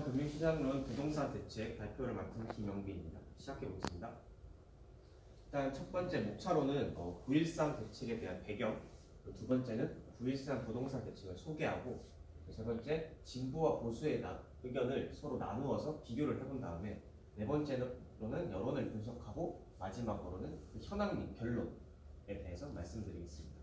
2번 금융시장론 부동산 대책 발표를 맡은 김영빈입니다. 시작해 보겠습니다. 일단 첫 번째 목차로는 9.13 대책에 대한 배경, 두 번째는 9.13 부동산 대책을 소개하고, 세 번째 진보와 보수의 의견을 서로 나누어서 비교를 해본 다음에, 네 번째로는 여론을 분석하고, 마지막으로는 그 현황 결론에 대해서 말씀드리겠습니다.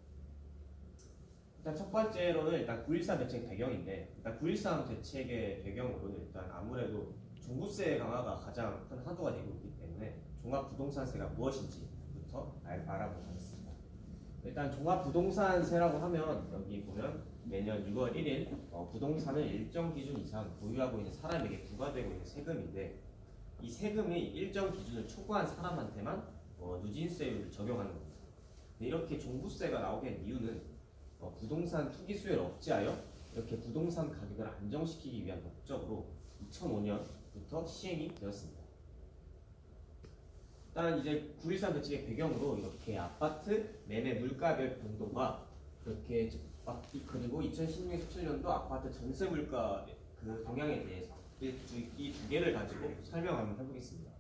일단 첫 번째로는 일단 9.13 대책 배경인데, 일단 9.13 대책의 배경으로는 일단 아무래도 종부세 강화가 가장 큰 화두가 되고 있기 때문에 종합부동산세가 무엇인지부터 알아보도록 하겠습니다. 일단 종합부동산세라고 하면 여기 보면 매년 6월 1일 부동산을 일정 기준 이상 보유하고 있는 사람에게 부과되고 있는 세금인데, 이 세금이 일정 기준을 초과한 사람한테만 누진세율을 적용하는 겁니다. 이렇게 종부세가 나오게 된 이유는 부동산 투기 수요를 억제하여 이렇게 부동산 가격을 안정시키기 위한 목적으로 2005년부터 시행이 되었습니다. 일단 이제 9.13 대책의 배경으로 이렇게 아파트 매매 물가별 변동과 이렇게 그리고 2016년, 17년도 아파트 전세 물가 그 동향에 대해서 이 두 개를 가지고 설명 한번 해보겠습니다.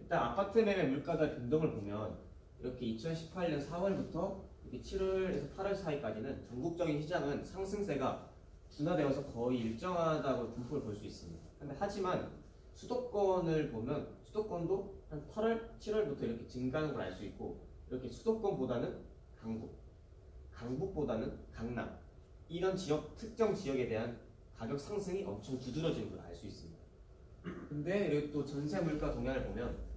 일단 아파트 매매 물가별 변동을 보면 이렇게 2018년 4월부터 7월에서 8월 사이까지는 전국적인 시장은 상승세가 둔화되어서 거의 일정하다고 분포를 볼 수 있습니다. 하지만 수도권을 보면 수도권도 한 8월, 7월부터 이렇게 증가하는 걸 알 수 있고, 이렇게 수도권보다는 강북, 강북보다는 강남, 이런 지역, 특정 지역에 대한 가격 상승이 엄청 두드러지는 걸 알 수 있습니다. 근데 여기 또 전세 물가 동향을 보면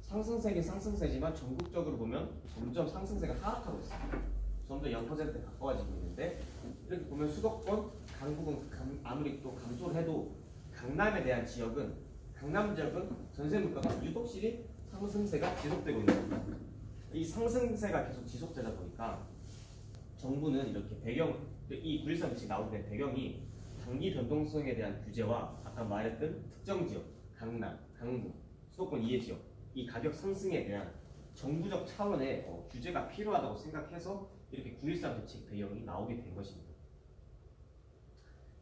상승세긴 상승세지만 전국적으로 보면 점점 상승세가 하락하고 있습니다. 점점 0%에 가까워지고 있는데, 이렇게 보면 수도권, 강북은 아무리 또 감소를 해도 강남 지역은 전세 물가가 유독실히 상승세가 지속되고 있는 겁니다. 이 상승세가 계속 지속되다 보니까 정부는 이렇게 이 9.13 대책이 나오게 된 배경이 단기 변동성에 대한 규제와 아까 말했던 특정 지역, 강남, 강북, 수도권 이해 지역, 이 가격 상승에 대한 정부적 차원의 규제가 필요하다고 생각해서 이렇게 9.13 대책 배경이 나오게 된 것입니다.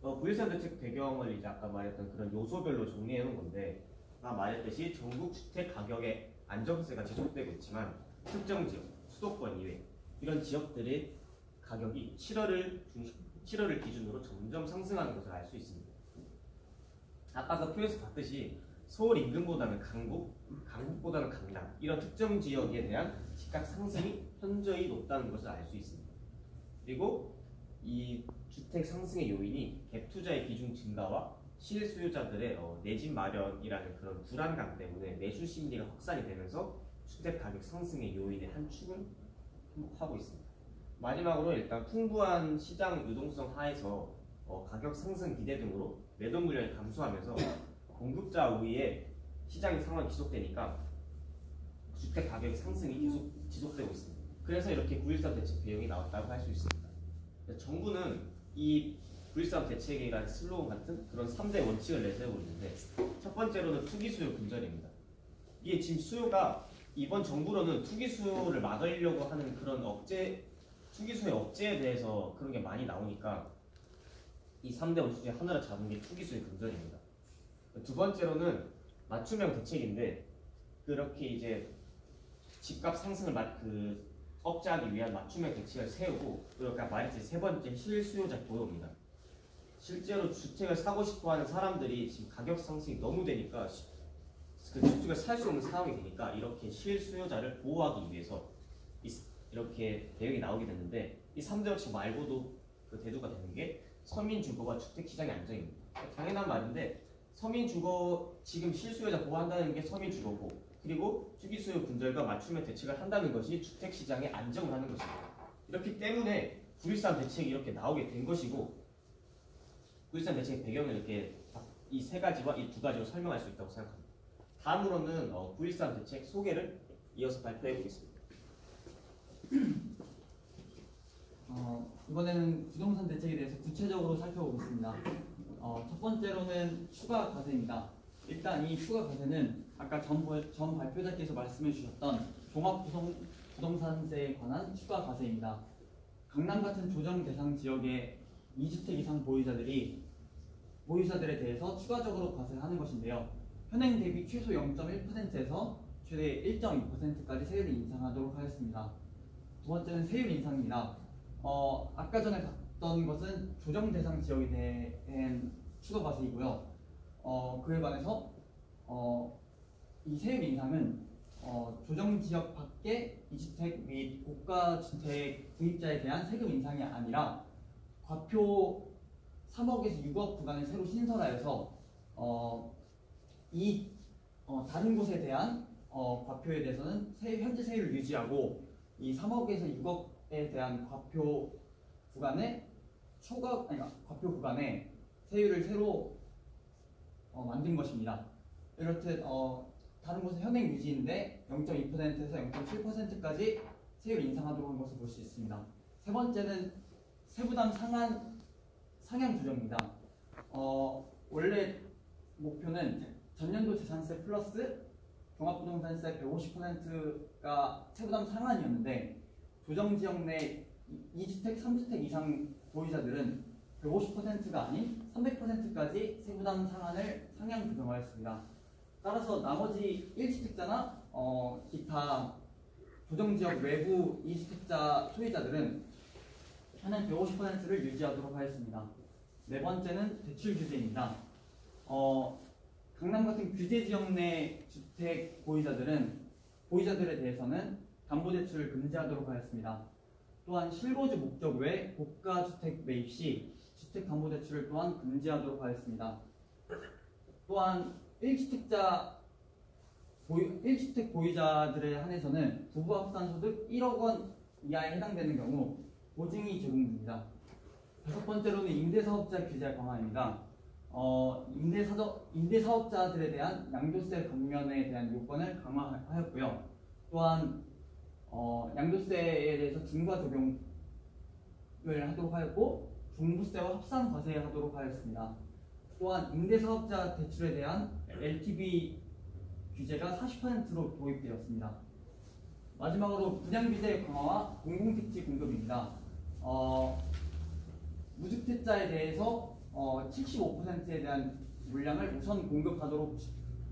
9.13 대책 배경을 이제 아까 말했던 그런 요소별로 정리해 놓은 건데, 아까 말했듯이 전국 주택 가격의 안정세가 지속되고 있지만 특정 지역, 수도권 이외 이런 지역들의 가격이 7월을 기준으로 점점 상승하는 것을 알 수 있습니다. 아까 그 표에서 봤듯이 서울 인근보다는 강북보다는 강남, 이런 특정 지역에 대한 집값 상승이 현저히 높다는 것을 알 수 있습니다. 그리고 이 주택 상승의 요인이 갭 투자의 비중 증가와 실수요자들의 내 집 마련이라는 그런 불안감 때문에 매수 심리가 확산이 되면서 주택 가격 상승의 요인의 한 축을 하고 있습니다. 마지막으로 일단 풍부한 시장 유동성 하에서 가격 상승 기대 등으로 매도 물량이 감소하면서 공급자 우위에 시장의 상황이 지속되니까 주택 가격 상승이 계속 지속되고 있습니다. 그래서 이렇게 9.13 대책 배경이 나왔다고 할 수 있습니다. 정부는 이 9.13 대책이라는 슬로건 같은 그런 3대 원칙을 내세우고 있는데, 첫 번째로는 투기 수요 근절입니다. 이게 지금 수요가 이번 정부로는 투기 수요를 막으려고 하는 그런 투기 수요 억제에 대해서 그런 게 많이 나오니까 이 3대 원칙 중에 하나를 잡은 게 투기 수요 근절입니다. 두 번째로는 맞춤형 대책인데, 그렇게 이제 집값 상승을 억제하기 위한 맞춤형 대책을 세우고, 그러니까 말했듯이 세 번째 실수요자 보호입니다. 실제로 주택을 사고 싶어하는 사람들이 지금 가격 상승이 너무 되니까 그 주택을 살 수 없는 상황이 되니까 이렇게 실수요자를 보호하기 위해서 이렇게 대응이 나오게 됐는데, 이 3대 원칙 말고도 그 대두가 되는 게 서민 주거와 주택 시장의 안정입니다. 당연한 말인데, 서민 주거 지금 실수요자 보호한다는 게 서민 주거고, 그리고 투기 수요 근절과 맞춤형 대책을 한다는 것이 주택 시장의 안정을 하는 것입니다. 이렇기 때문에 9.13 대책이 이렇게 나오게 된 것이고, 9.13 대책의 배경을 이렇게 이 세 가지와 이 두 가지로 설명할 수 있다고 생각합니다. 다음으로는 9.13 대책 소개를 이어서 발표해 보겠습니다. 이번에는 부동산 대책에 대해서 구체적으로 살펴보겠습니다. 첫 번째로는 추가 과세입니다. 일단 이 추가 과세는 아까 전 발표자께서 말씀해 주셨던 종합부동산세에 관한 추가 과세입니다. 강남 같은 조정 대상 지역의 2주택 이상 보유자들이 보유자들에 대해서 추가적으로 과세하는 것인데요. 현행 대비 최소 0.1%에서 최대 1.2%까지 세율을 인상하도록 하겠습니다. 두 번째는 세율 인상입니다. 아까 전에 봤던 것은 조정 대상 지역에 대한 추가 과세이고요. 그에 반해서 이 세율 인상은 조정 지역 밖의 이주택 및 고가 주택 구입자에 대한 세금 인상이 아니라 과표 3억에서 6억 구간을 새로 신설하여서 다른 곳에 대한 과표에 대해서는 현재 세율을 유지하고 이 3억에서 6억에 대한 과표 구간에 과표 구간에 세율을 새로 만든 것입니다. 이렇듯 다른 곳은 현행 유지인데 0.2%에서 0.7%까지 세율 인상하도록 한 것을 볼 수 있습니다. 세 번째는 세부담 상향 조정입니다. 원래 목표는 전년도 재산세 플러스 종합부동산세 150%가 세부담 상한이었는데 조정지역 내 2주택, 3주택 이상 보유자들은 150%가 아닌 300%까지 세부담 상한을 상향 조정하였습니다. 따라서 나머지 1주택자나 기타 조정지역 외부 2주택자 소유자들은 현행 150%를 유지하도록 하였습니다. 네 번째는 대출 규제입니다. 강남 같은 규제 지역 내 주택 보유자들에 대해서는 담보대출을 금지하도록 하였습니다. 또한 실거주 목적 외 고가 주택 매입 시 주택담보대출을 또한 금지하도록 하였습니다. 또한 1주택 보유자들에 한해서는 부부 합산 소득 1억 원 이하에 해당되는 경우 보증이 적용됩니다. 다섯 번째로는 임대사업자 규제 강화입니다. 임대사업자들에 대한 양도세 감면에 대한 요건을 강화하였고요. 또한 양도세에 대해서 중과 적용을 하도록 하였고 종부세와 합산 과세하도록 하였습니다. 또한 임대사업자 대출에 대한 LTV 규제가 40%로 도입되었습니다. 마지막으로 분양규제 강화와 공공택지 공급입니다. 무주택자에 대해서 75%에 대한 물량을 우선 공급하도록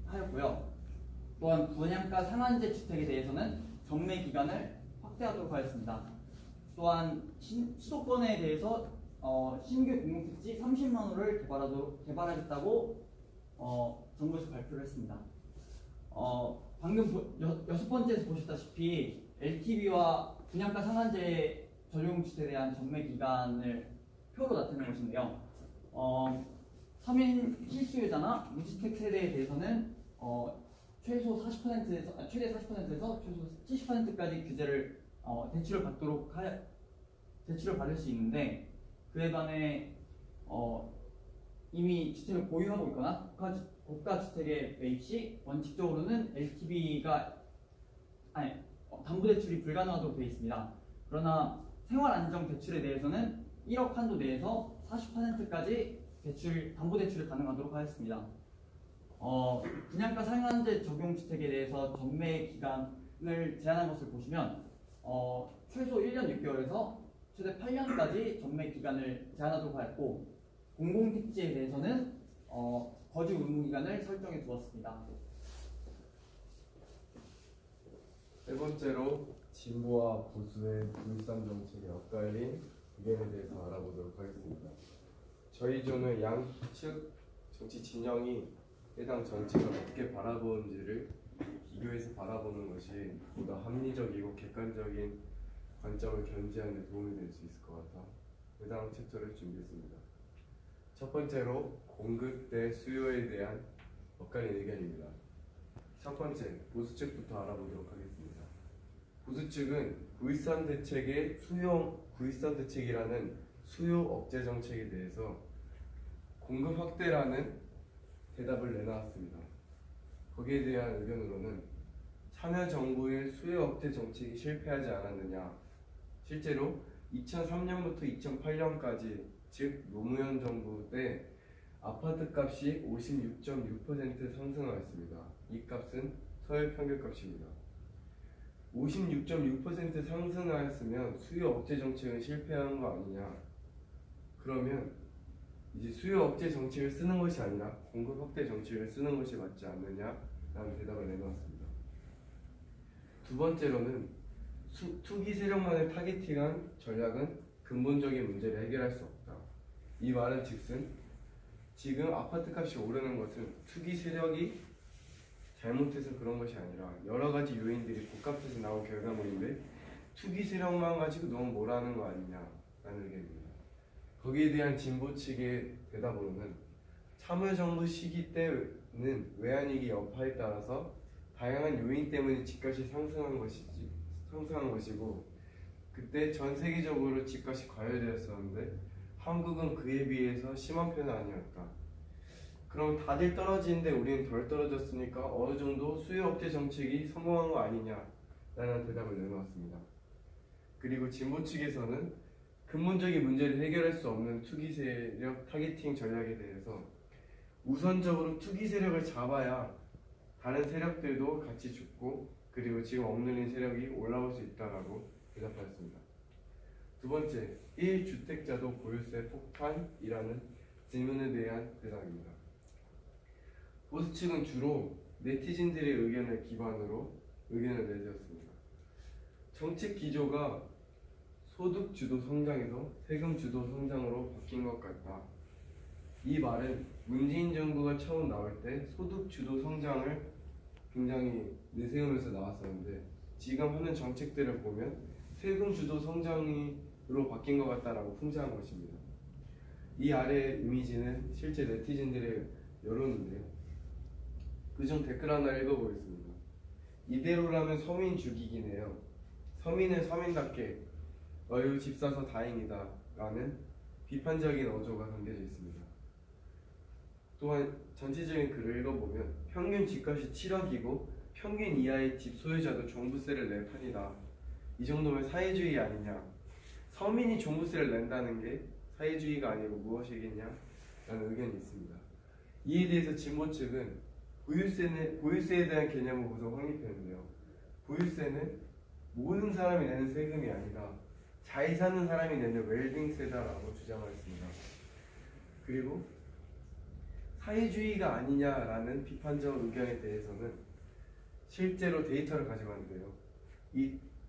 하였고요. 또한 분양가 상한제 주택에 대해서는 경매 기간을 확대하도록 하였습니다. 또한 수도권에 대해서 신규 공공택지 30만 호를 개발하겠다고 정부에서 발표를 했습니다. 방금 여섯 번째에서 보셨다시피 LTV와 분양가 상한제 전용 주택에 대한 전매 기간을 표로 나타낸 것인데요. 3인 실수요자나 무주택 세대에 대해서는 최대 40%에서 최소 70%까지 규제를 대출을 받을 수 있는데 그에 반해 이미 주택을 보유하고 있거나 고가 주택에 매입 시 원칙적으로는 LTV가 담보대출이 불가능하도록 되어 있습니다. 그러나 생활안정 대출에 대해서는 1억 한도 내에서 40%까지 담보대출이 가능하도록 하였습니다. 분양가 상한제 적용 주택에 대해서 전매 기간을 제한한 것을 보시면 최소 1년 6개월에서 최대 8년까지 전매 기간을 제한하도록 하였고 공공택지에 대해서는 거주 의무 기간을 설정해 두었습니다. 세 번째로 진보와 보수의 부일산 정책에 엇갈린 의견에 대해서 알아보도록 하겠습니다. 저희 조는 양측 정치 진영이 해당 정책을 어떻게 바라보는지를 비교해서 바라보는 것이 보다 합리적이고 객관적인 관점을 견지하는 데 도움이 될 수 있을 것 같아 해당 챕터를 준비했습니다. 첫 번째로 공급 대 수요에 대한 엇갈린 의견입니다. 첫 번째, 보수 측부터 알아보도록 하겠습니다. 보수 측은 구일산 대책이라는 수요 억제 정책에 대해서 공급 확대라는 대답을 내놨습니다. 거기에 대한 의견으로는 참여정부의 수요 억제 정책이 실패하지 않았느냐, 실제로 2003년부터 2008년까지 즉 노무현 정부 때 아파트 값이 56.6% 상승하였습니다. 이 값은 서울 평균값입니다. 56.6% 상승하였으면 수요 억제 정책은 실패한 거 아니냐? 그러면 이제 수요 억제 정책을 쓰는 것이 아니라 공급 확대 정책을 쓰는 것이 맞지 않느냐라는 대답을 내놓았습니다. 두 번째로는 투기 세력만을 타겟팅한 전략은 근본적인 문제를 해결할 수 없다. 이 말은 즉슨 지금 아파트 값이 오르는 것은 투기 세력이 잘못해서 그런 것이 아니라 여러 가지 요인들이 복합해서 나온 결과물인데 투기 세력만 가지고 너무 뭐라는 거 아니냐라는 의견입니다. 거기에 대한 진보 측의 대답으로는 참여정부 시기 때는 외환위기 여파에 따라서 다양한 요인 때문에 집값이 상승한 것이고 그때 전 세계적으로 집값이 과열되었었는데 한국은 그에 비해서 심한 편은 아니었다. 그럼 다들 떨어지는데 우리는 덜 떨어졌으니까 어느 정도 수요 억제 정책이 성공한 거 아니냐라는 대답을 내놓았습니다. 그리고 진보 측에서는 근본적인 문제를 해결할 수 없는 투기 세력 타겟팅 전략에 대해서 우선적으로 투기 세력을 잡아야 다른 세력들도 같이 죽고 그리고 지금 억눌린 세력이 올라올 수 있다라고 대답하였습니다. 두 번째, 1주택자도 보유세 폭탄이라는 질문에 대한 대답입니다. 보수 측은 주로 네티즌들의 의견을 기반으로 의견을 내세웠습니다. 정책 기조가 소득 주도 성장에서 세금 주도 성장으로 바뀐 것 같다. 이 말은 문재인 정부가 처음 나올 때 소득 주도 성장을 굉장히 내세우면서 나왔었는데 지금 하는 정책들을 보면 세금 주도 성장으로 바뀐 것 같다라고 풍자한 것입니다. 이 아래의 이미지는 실제 네티즌들의 여론인데요. 그중 댓글 하나 읽어보겠습니다. 이대로라면 서민 죽이기네요. 서민은 서민답게 어휴 집 사서 다행이다 라는 비판적인 어조가 담겨져 있습니다. 또한 전체적인 글을 읽어보면 평균 집값이 7억이고 평균 이하의 집 소유자도 종부세를 낼 판이다. 이 정도면 사회주의 아니냐. 서민이 종부세를 낸다는 게 사회주의가 아니고 무엇이겠냐 라는 의견이 있습니다. 이에 대해서 진보 측은 보유세에 대한 개념을 우선 확립했는데요. 보유세는 모든 사람이 내는 세금이 아니라 잘 사는 사람이 내는 웰빙세다라고 주장하였습니다. 그리고 사회주의가 아니냐라는 비판적 의견에 대해서는 실제로 데이터를 가지고 왔는데요.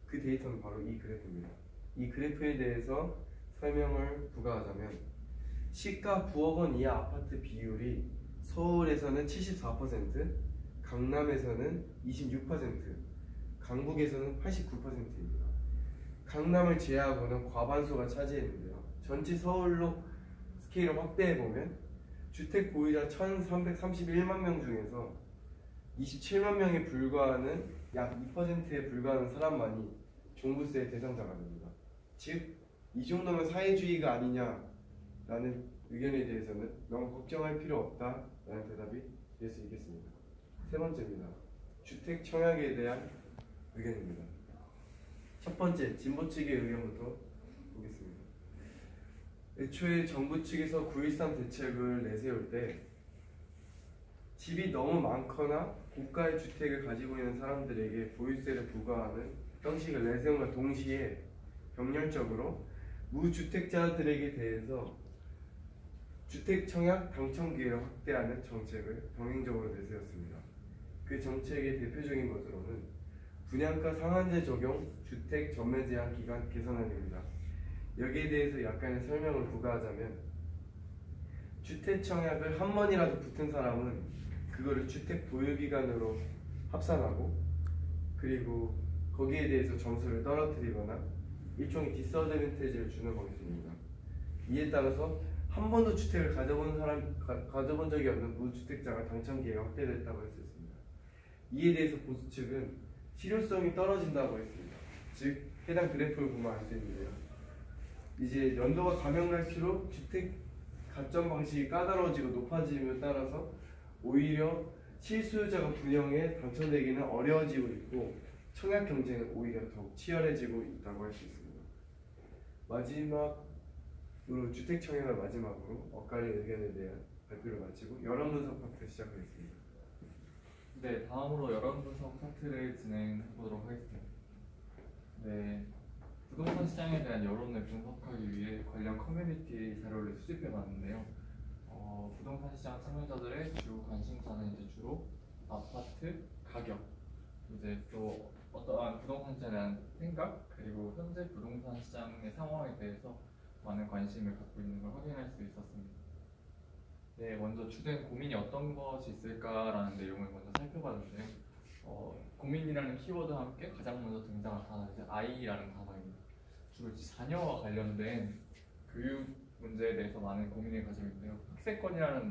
그 데이터는 바로 이 그래프입니다. 이 그래프에 대해서 설명을 부과하자면 시가 9억 원 이하 아파트 비율이 서울에서는 74%, 강남에서는 26%, 강북에서는 89%입니다. 강남을 제외하고는 과반수가 차지했는데요. 전체 서울로 스케일을 확대해보면 주택 보유자 1331만 명 중에서 27만 명에 불과하는 약 2%에 불과하는 사람만이 종부세의 대상자가 됩니다. 즉, 이 정도면 사회주의가 아니냐라는 의견에 대해서는 너무 걱정할 필요 없다라는 대답이 될 수 있겠습니다. 세 번째입니다. 주택 청약에 대한 의견입니다. 첫 번째, 진보 측의 의견부터 보겠습니다. 애초에 정부 측에서 9.13 대책을 내세울 때 집이 너무 많거나 고가의 주택을 가지고 있는 사람들에게 보유세를 부과하는 형식을 내세움과 동시에 병렬적으로 무주택자들에게 대해서 주택 청약 당첨 기회를 확대하는 정책을 병행적으로 내세웠습니다. 그 정책의 대표적인 것으로는 분양가 상한제 적용 주택 전매 제한 기간 개선안입니다. 여기에 대해서 약간의 설명을 부과하자면 주택 청약을 한 번이라도 붙은 사람은 그거를 주택 보유 기간으로 합산하고 그리고 거기에 대해서 점수를 떨어뜨리거나 일종의 디스어드밴티지를 주는 방식입니다. 이에 따라서 한 번도 주택을 가져본 적이 없는 무주택자가 당첨 기회가 확대됐다고 할 수 있습니다. 이에 대해서 보수 측은 실효성이 떨어진다고 했습니다. 즉 해당 그래프를 보면 알 수 있는데요. 이제 연도가 가면 갈수록 주택 가점 방식이 까다로워지고 높아짐에 따라서 오히려 실수요자가 분양에 당첨되기는 어려워지고 있고 청약 경쟁은 오히려 더욱 치열해지고 있다고 할 수 있습니다. 마지막으로 주택 청약을 마지막으로 엇갈린 의견에 대한 발표를 마치고 여론 분석 파트 시작하겠습니다. 네, 다음으로 여론 분석 파트를 진행해 보도록 하겠습니다. 네, 부동산 시장에 대한 여론을 분석하기 위해 관련 커뮤니티 자료를 수집해 봤는데요. 부동산 시장 참여자들의 주 관심사는 이제 주로 아파트 가격, 이제 또 어떠한 부동산 시장에 대한 생각, 그리고 현재 부동산 시장의 상황에 대해서 많은 관심을 갖고 있는 걸 확인할 수 있었습니다. 네, 먼저 주된 고민이 어떤 것이 있을까라는 내용을 먼저 살펴봤는데요. 고민이라는 키워드와 함께 가장 먼저 등장한 단어는 이제 아이라는 단어입니다. 주로 이제 자녀와 관련된 교육 문제에 대해서 많은 고민을 가지고 있는데요. 학세권이라는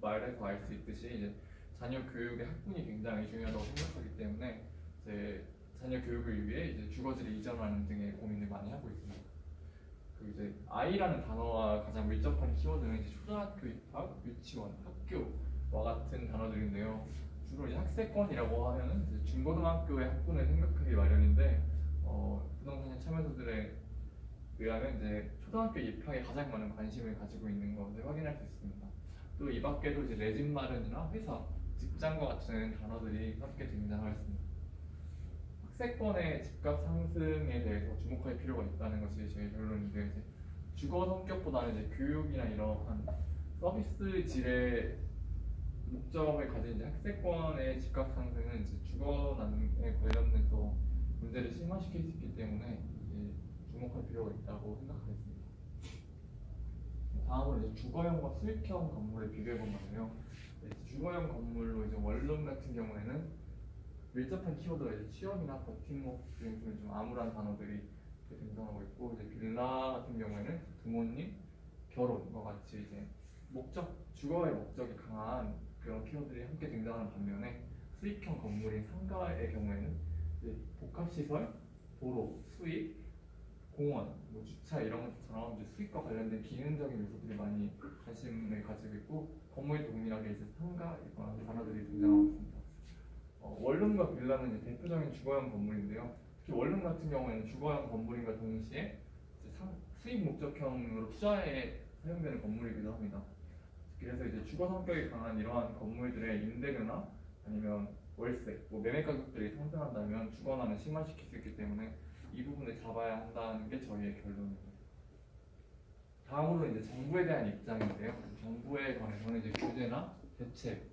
말에서 알 수 있듯이 이제 자녀 교육의 학군이 굉장히 중요하다고 생각하기 때문에 이제 자녀 교육을 위해 이제 주거지를 이전하는 등의 고민을 많이 하고 있습니다. 그리고 이제 아이라는 단어와 가장 밀접한 키워드는 이제 초등학교 입학, 유치원, 학교와 같은 단어들인데요. 주로 이제 학세권이라고 하면은 이제 중고등학교의 학군을 생각하기 마련인데 부동산 참여자들에 의하면 이제 초등학교 입학에 가장 많은 관심을 가지고 있는 것을 확인할 수 있습니다. 또 이 밖에도 이제 내 집 마련이나 회사, 직장과 같은 단어들이 함께 등장하였습니다. 학세권의 집값 상승에 대해서 주목할 필요가 있다는 것이 제 결론인데 이제 주거 성격보다는 이제 교육이나 이러한 서비스 질의 목적을 가진 이제 학세권의 집값 상승은 이제 주거난에 관련해서 문제를 심화시킬 수 있기 때문에 이제 주목할 필요가 있다고 생각하겠습니다. 다음으로 이제 주거형과 수익형 건물을 비교해 본 건데요. 주거형 건물로 이제 원룸 같은 경우에는 밀접한 키워드가 이제 취업이나 버팀목 등 좀 암울한 단어들이 등장하고 있고, 이제 빌라 같은 경우에는 부모님, 결혼과 같이 이제 주거의 목적이 강한 그런 키워드들이 함께 등장하는 반면에 수익형 건물인 상가의 경우에는 이제 복합시설, 도로, 수익, 공원, 뭐 주차 이런 것처럼 이제 수익과 관련된 기능적인 요소들이 많이 관심을 가지고 있고, 건물도 동일하게 이제 상가이거나 단어들이 등장하고 있습니다. 원룸과 빌라는 이제 대표적인 주거형 건물인데요. 특히 원룸 같은 경우에는 주거형 건물인과 동시에 이제 수익 목적형으로 투자에 사용되는 건물이기도 합니다. 그래서 이제 주거 성격이 강한 이러한 건물들의 임대료나 아니면 월세, 매매 가격들이 상승한다면 주거난을 심화시킬 수 있기 때문에 이 부분을 잡아야 한다는 게 저희의 결론입니다. 다음으로 이제 정부에 대한 입장인데요. 정부에 관해서는 이제 규제나 대책,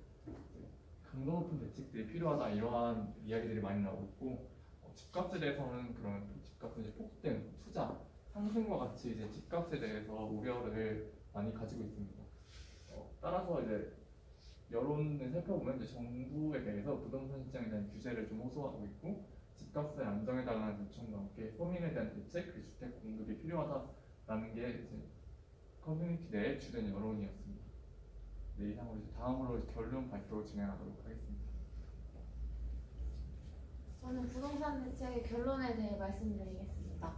강도 높은 대책들이 필요하다 이러한 이야기들이 많이 나오고 있고, 집값에 대해서는 그런 집값의 이제 폭등, 투자, 상승과 같이 이제 집값에 대해서 우려를 많이 가지고 있습니다. 따라서 이제 여론을 살펴보면 이제 정부에 대해서 부동산 시장에 대한 규제를 좀 호소하고 있고, 집값을 안정해달라는 요청과 함께 서민에 대한 대책, 그 주택 공급이 필요하다라는 게 이제 커뮤니티 내의 주된 여론이었습니다. 네, 이상으로 이제 다음으로 결론 발표를 진행하도록 하겠습니다. 저는 부동산 대책의 결론에 대해 말씀드리겠습니다.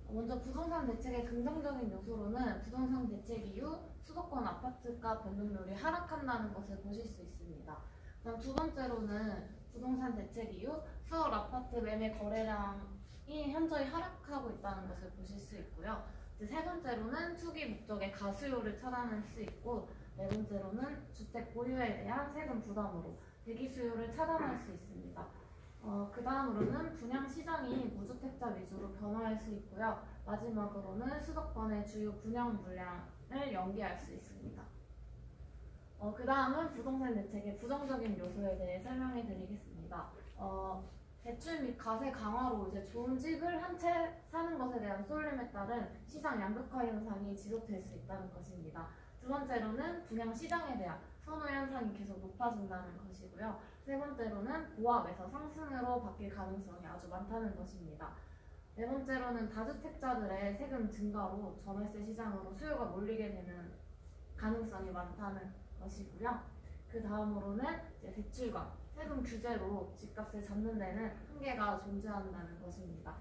먼저 부동산 대책의 긍정적인 요소로는 부동산 대책 이후 수도권 아파트가 변동률이 하락한다는 것을 보실 수 있습니다. 그다음 두 번째로는 부동산 대책 이후 서울 아파트 매매 거래량이 현저히 하락하고 있다는 것을 보실 수 있고요. 이제 세 번째로는 투기 목적의 가수요를 차단할 수 있고, 네 번째로는 주택 보유에 대한 세금 부담으로 대기 수요를 차단할 수 있습니다. 그 다음으로는 분양 시장이 무주택자 위주로 변화할 수 있고요. 마지막으로는 수도권의 주요 분양 물량을 연기할 수 있습니다. 그 다음은 부동산 대책의 부정적인 요소에 대해 설명해 드리겠습니다. 대출 및 가세 강화로 이제 좋은 집을 한 채 사는 것에 대한 쏠림에 따른 시장 양극화 현상이 지속될 수 있다는 것입니다. 두 번째로는 분양 시장에 대한 선호 현상이 계속 높아진다는 것이고요. 세 번째로는 보합에서 상승으로 바뀔 가능성이 아주 많다는 것입니다. 네 번째로는 다주택자들의 세금 증가로 전월세 시장으로 수요가 몰리게 되는 가능성이 많다는 것이고요. 그 다음으로는 이제 대출과 세금 규제로 집값을 잡는 데는 한계가 존재한다는 것입니다.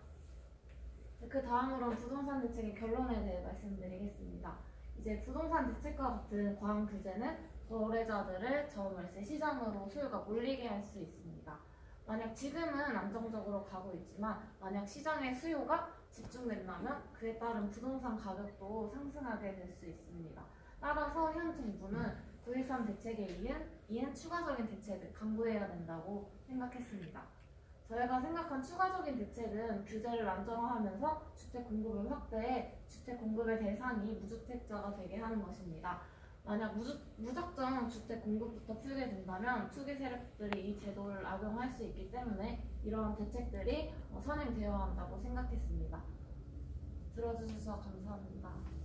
그 다음으로는 부동산 대책의 결론에 대해 말씀드리겠습니다. 이제 부동산 대책과 같은 과한 규제는 거래자들을 전월세 시장으로 수요가 몰리게 할 수 있습니다. 만약 지금은 안정적으로 가고 있지만 만약 시장의 수요가 집중된다면 그에 따른 부동산 가격도 상승하게 될 수 있습니다. 따라서 현 정부는 9.13 대책에 이은 추가적인 대책을 강구해야 된다고 생각했습니다. 저희가 생각한 추가적인 대책은 규제를 안정화하면서 주택 공급을 확대해 주택 공급의 대상이 무주택자가 되게 하는 것입니다. 만약 무작정 주택 공급부터 풀게 된다면 투기 세력들이 이 제도를 악용할 수 있기 때문에 이러한 대책들이 선행되어야 한다고 생각했습니다. 들어주셔서 감사합니다.